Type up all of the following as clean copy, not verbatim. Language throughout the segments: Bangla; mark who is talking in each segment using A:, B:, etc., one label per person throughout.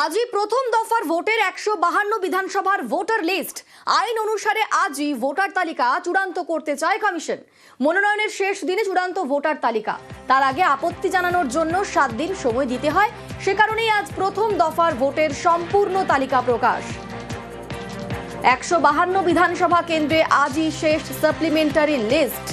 A: আজই প্রথম দফার ভোটের 152 বিধানসভার ভোটার লিস্ট আইন অনুসারে আজই ভোটার তালিকা চূড়ান্ত করতে চায় কমিশন। মনোনয়নের শেষ দিনে চূড়ান্ত ভোটার তালিকা, তার আগে আপত্তি জানানোর জন্য 7 দিন সময় দিতে হয়। সে কারণেই আজ প্রথম দফার ভোটের সম্পূর্ণ তালিকা প্রকাশ। 152 বিধানসভা কেন্দ্রে আজই শেষ সাপ্লিমেন্টারি লিস্ট।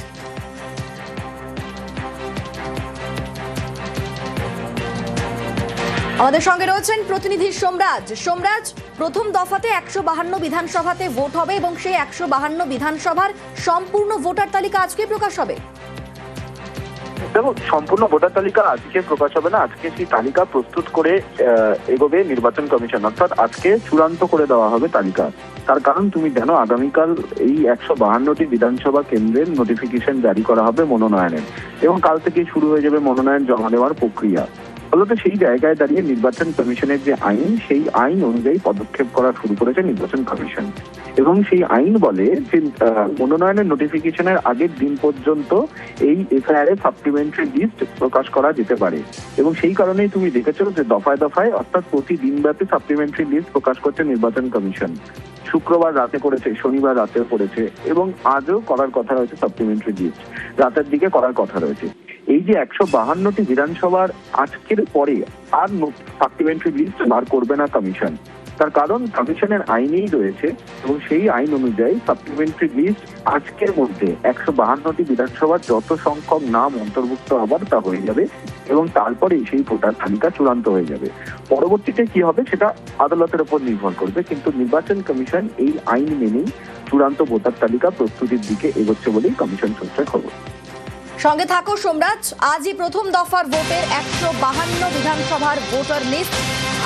A: আমাদের সঙ্গে রয়েছেন প্রতিনিধি সোমরাজ। সোমরাজ, প্রথম দফাতে 152 বিধানসভাতে ভোট হবে এবং সেই 152 বিধানসভার সম্পূর্ণ ভোটার তালিকা আজকে প্রকাশ হবে।
B: দেখো, সম্পূর্ণ ভোটার তালিকা আজকে প্রকাশ হবে না। আজকে সেই তালিকা প্রস্তুত করে এগোবে নির্বাচন কমিশন, অর্থাৎ আজকে চূড়ান্ত করে দেওয়া হবে তালিকা। তার কারণ তুমি জানো, আগামীকাল এই 152টি বিধানসভা কেন্দ্রের নোটিফিকেশন জারি করা হবে মনোনয়নের, এবং কাল থেকে শুরু হয়ে যাবে মনোনয়ন জমা দেওয়ার প্রক্রিয়া। ফলত সেই জায়গায় দাঁড়িয়ে নির্বাচন কমিশনের যে আইন, সেই আইন অনুযায়ী পদক্ষেপ করা শুরু করেছে নির্বাচন কমিশন। এবং সেই আইন বলে যে মনোনয়নের নোটিফিকেশনের আগের দিন পর্যন্ত এই এফআইআর এর সাপ্লিমেন্টারি লিস্ট প্রকাশ করা যেতে পারে। এবং সেই কারণেই তুমি দেখেছো যে দফায় দফায়, অর্থাৎ প্রতিদিন ব্যাপী সাপ্লিমেন্টারি লিস্ট প্রকাশ করছে নির্বাচন কমিশন। শুক্রবার রাতে করেছে, শনিবার রাতে করেছে, এবং আজও করার কথা রয়েছে সাপ্লিমেন্টারি লিস্ট, রাতের দিকে করার কথা রয়েছে। এই যে 152টি বিধানসভার আজকের পরে আর সাপ্লিমেন্টারি লিস্ট বার করবে না কমিশন। তার কারণ কমিশনের আইনেই রয়েছে, এবং সেই আইন অনুযায়ী সাপ্লিমেন্টারি লিস্ট আজকের মধ্যে 152টি বিধানসভার যত সংখ্যক নাম অন্তর্ভুক্ত হবার তা হয়ে যাবে, এবং তারপরেই সেই ভোটার তালিকা চূড়ান্ত হয়ে যাবে। পরবর্তীতে কি হবে সেটা আদালতের উপর নির্ভর করবে, কিন্তু নির্বাচন কমিশন এই আইন মেনেই চূড়ান্ত ভোটার তালিকা প্রস্তুতির দিকে এগোচ্ছে বলেই কমিশন সূত্রে খবর।
A: সঙ্গে থাকো সোমরাজ। আজই প্রথম দফার ভোটের 152 বিধানসভার ভোটার লিস্ট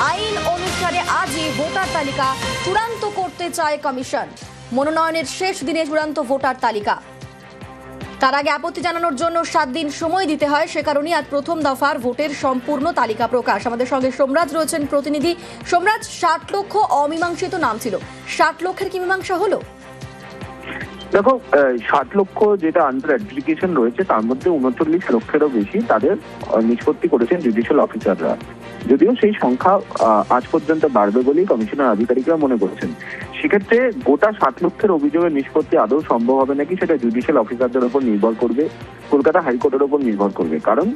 A: আইন অনুসারে আজই ভোটার তালিকা চূড়ান্ত করতে চায় কমিশন। মনোনয়নের শেষ দিনে চূড়ান্ত ভোটার তালিকা, তার আগে আপত্তি জানানোর জন্য 7 দিন সময় দিতে হয়। সে কারণেই আজ প্রথম দফার ভোটের সম্পূর্ণ তালিকা প্রকাশ। আমাদের সঙ্গে সোমরাজ রয়েছেন প্রতিনিধি। সোমরাজ, 60 লক্ষ অমীমাংসিত নাম ছিল, 60 লক্ষের কি মীমাংসা হলো?
B: দেখো, 60 লক্ষ যেটা আন্ডার অ্যাডজুডিকেশন রয়েছে, তার মধ্যে 39 লক্ষেরও বেশি তাদের নিষ্পত্তি করেছেন জুডিশিয়াল অফিসাররা। যদিও সেই সংখ্যা আজ পর্যন্ত বাড়বে বলেই কমিশনের আধিকারিকরা মনে করছেন। সেক্ষেত্রে গোটা 60 লক্ষের অভিযোগের নিষ্পত্তি আদৌ সম্ভব হবে নাকি সেটা জুডিশিয়াল অফিসারদের উপর নির্ভর করবে, কলকাতা হাইকোর্টের উপর নির্ভর করবে। কারণ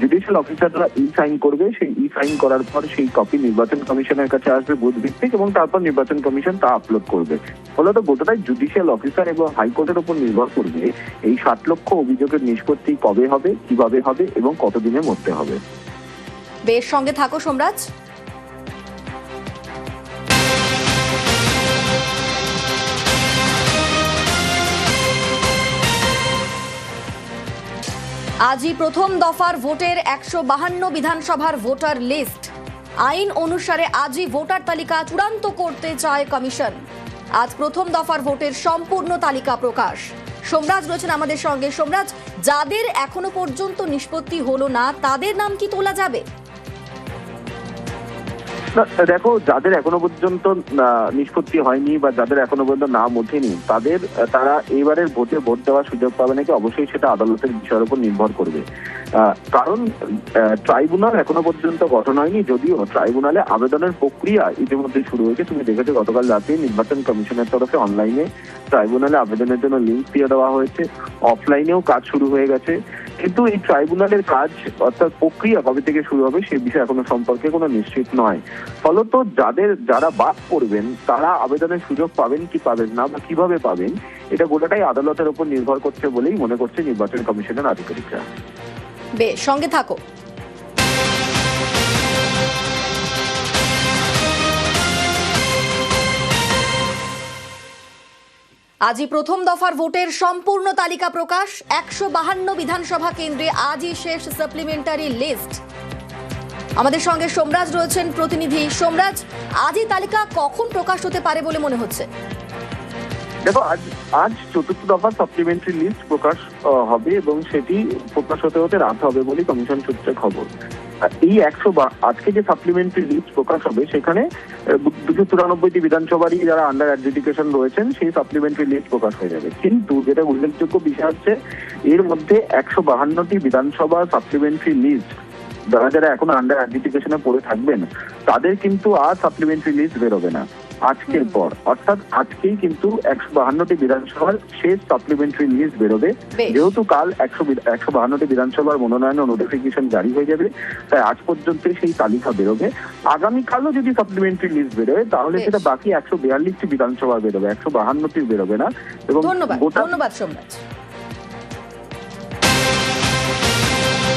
B: জুডিশিয়াল অফিসাররা ই সাইন করবে, সেই ই সাইন করার পর সেই কপি নির্বাচন কমিশনের কাছে আসবে বুথ ভিত্তিক, এবং তারপর নির্বাচন কমিশন তা আপলোড করবে। ফলত গোটাটাই জুডিশিয়াল অফিসার এবং হাইকোর্টের উপর নির্ভর করবে এই 60 লক্ষ অভিযোগের নিষ্পত্তি কবে হবে, কিভাবে হবে, এবং কতদিনের মধ্যে হবে।
A: বেশ, সঙ্গে থাকো সোমরাজ। আজই প্রথম দফার ভোটের 152 বিধানসভার ভোটার লিস্ট আইন অনুসারে আজই ভোটার তালিকা চূড়ান্ত করতে চায় কমিশন। আজ প্রথম দফার ভোটের সম্পূর্ণ তালিকা প্রকাশ। সোমরাজ রয়েছেন আমাদের সঙ্গে। সোমরাজ, যাদের এখনো পর্যন্ত নিষ্পত্তি হলো না তাদের নাম কি তোলা যাবে?
B: দেখো, যাদের এখনো পর্যন্ত নিষ্পত্তি হয়নি বা যাদের এখনো পর্যন্ত নাম ওঠেনি, তারা এবারের ভোটে ভোট দেওয়ার সুযোগ পাবে নাকি, অবশ্যই সেটা আদালতের বিষয়ের উপর নির্ভর করবে। কারণ ট্রাইব্যুনাল এখনো পর্যন্ত গঠন হয়নি, যদিও ট্রাইব্যুনালে আবেদনের প্রক্রিয়া ইতিমধ্যে শুরু হয়েছে। তুমি দেখেছো গতকাল রাতে নির্বাচন কমিশনের তরফে অনলাইনে ট্রাইব্যুনালে আবেদনের জন্য লিঙ্ক দিয়ে দেওয়া হয়েছে, অফলাইনেও কাজ শুরু হয়ে গেছে। কিন্তু এই ট্রাইব্যুনালের কাজ, অর্থাৎ প্রক্রিয়া কবে থেকে শুরু হবে সে বিষয়ে এখনো সম্পর্কে কোনো নিশ্চিত নয়। ফলত যারা বাদ করবেন তারা আবেদনের সুযোগ পাবেন কি পাবেন না, বা কিভাবে পাবেন, এটা গোটাটাই আদালতের উপর নির্ভর করছে বলেই মনে করছে নির্বাচন কমিশনের আধিকারিকরা।
A: বেশ, সঙ্গে থাকো। আজই প্রথম দফার ভোটের সম্পূর্ণ তালিকা প্রকাশ। 152 বিধানসভা কেন্দ্রে আজই শেষ সাপ্লিমেন্টারি লিস্ট। আমাদের সঙ্গে সোমরাজ রয়েছেন প্রতিনিধি। সোমরাজ, আজই তালিকা কখন প্রকাশ হতে পারে বলে মনে হচ্ছে?
B: দেখো, আজ চতুর্থ দফার সাপ্লিমেন্টারি লিস্ট প্রকাশ হবে, এবং সেটি প্রকাশ হতে হতে রাত হবে বলে কমিশন সূত্রে খবর। এই আজকে যে সাপ্লিমেন্টারি লিস্ট প্রকাশ হবে সেখানে 294টি বিধানসভারই যারা আন্ডার অ্যাডজুডিকেশন রয়েছেন সেই সাপ্লিমেন্টারি লিস্ট প্রকাশ হয়ে যাবে। কিন্তু যেটা উল্লেখযোগ্য বিষয় হচ্ছে, এর মধ্যে 152টি বিধানসভা সাপ্লিমেন্টারি লিস্ট যারা যারা এখন আন্ডার অ্যাডমিনিস্ট্রেশনে পড়ে থাকবেন তাদের কিন্তু আর সাপ্লিমেন্টারি লিস্ট বেরোবে না আজকের পর, অর্থাৎ আজকেই কিন্তু 152টি বিধানসভার শেষ সাপ্লিমেন্টারি লিস্ট বেরোবে।
A: বেশ।
B: যেহেতু কাল 152টি বিধানসভার মনোনয়ন ও নোটিফিকেশন জারি হয়ে যাবে, তাই আজ পর্যন্ত সেই তালিকা বেরোবে। আগামীকালও যদি সাপ্লিমেন্টারি লিস্ট বেরোয় তাহলে
A: বেশ।
B: সেটা বাকি 142টি বিধানসভা বেরোবে, 152টি বেরোবে না। এবং
A: ধন্যবাদ
B: গোটা
A: ধন্যবাদ সোমরাজ।